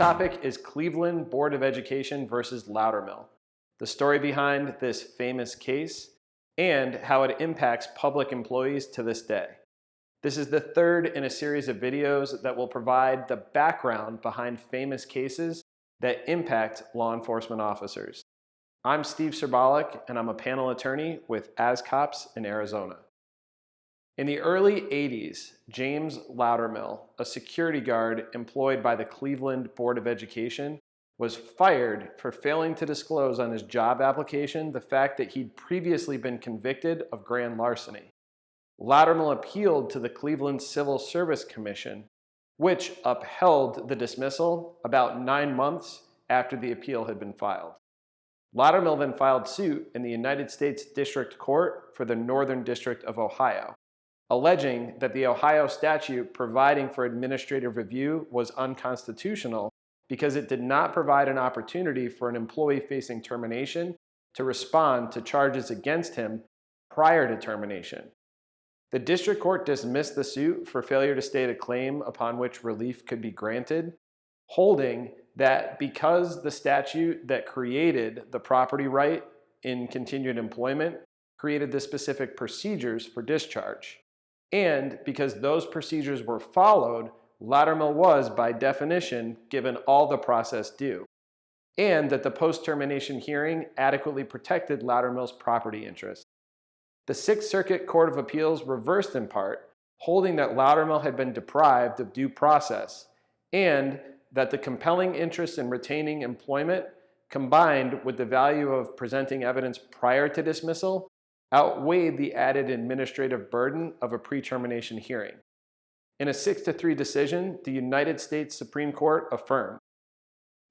topic is Cleveland Board of Education versus Loudermill, the story behind this famous case, and how it impacts public employees to this day. This is the third in a series of videos that will provide the background behind famous cases that impact law enforcement officers. I'm Steve Serbalik, and I'm a panel attorney with ASCOPS in Arizona. In the early 80s, James Loudermill, a security guard employed by the Cleveland Board of Education, was fired for failing to disclose on his job application the fact that he'd previously been convicted of grand larceny. Loudermill appealed to the Cleveland Civil Service Commission, which upheld the dismissal about 9 months after the appeal had been filed. Loudermill then filed suit in the United States District Court for the Northern District of Ohio, alleging that the Ohio statute providing for administrative review was unconstitutional because it did not provide an opportunity for an employee facing termination to respond to charges against him prior to termination. The district court dismissed the suit for failure to state a claim upon which relief could be granted, holding that because the statute that created the property right in continued employment created the specific procedures for discharge, and because those procedures were followed, Loudermill was, by definition, given all the process due, and that the post-termination hearing adequately protected Loudermill's property interest. The Sixth Circuit Court of Appeals reversed in part, holding that Loudermill had been deprived of due process, and that the compelling interest in retaining employment, combined with the value of presenting evidence prior to dismissal, outweighed the added administrative burden of a pre-termination hearing. In a 6-3 decision, the United States Supreme Court affirmed.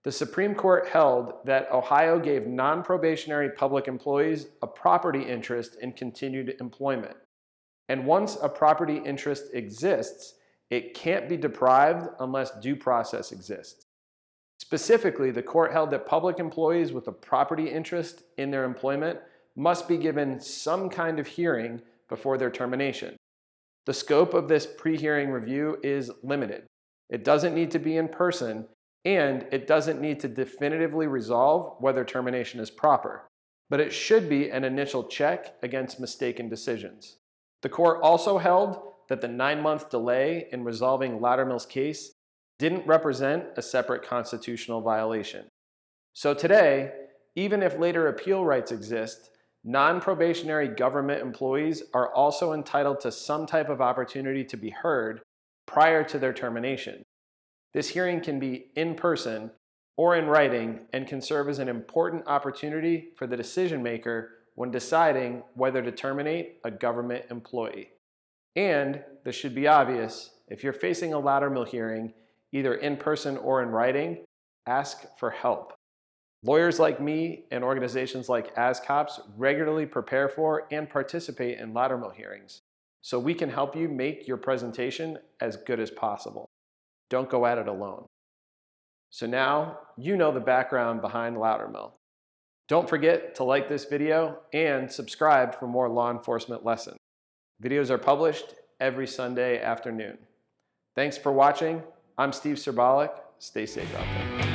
The Supreme Court held that Ohio gave non-probationary public employees a property interest in continued employment. And once a property interest exists, it can't be deprived unless due process exists. Specifically, the court held that public employees with a property interest in their employment must be given some kind of hearing before their termination. The scope of this pre-hearing review is limited. It doesn't need to be in person, and it doesn't need to definitively resolve whether termination is proper, but it should be an initial check against mistaken decisions. The court also held that the 9-month delay in resolving Loudermill's case didn't represent a separate constitutional violation. So today, even if later appeal rights exist, non-probationary government employees are also entitled to some type of opportunity to be heard prior to their termination. This hearing can be in person or in writing and can serve as an important opportunity for the decision maker when deciding whether to terminate a government employee. And, this should be obvious, if you're facing a Loudermill hearing, either in person or in writing, ask for help. Lawyers like me and organizations like ASCOPS regularly prepare for and participate in Loudermill hearings, so we can help you make your presentation as good as possible. Don't go at it alone. So now you know the background behind Loudermill. Don't forget to like this video and subscribe for more law enforcement lessons. Videos are published every Sunday afternoon. Thanks for watching. I'm Steve Serbalik. Stay safe out there.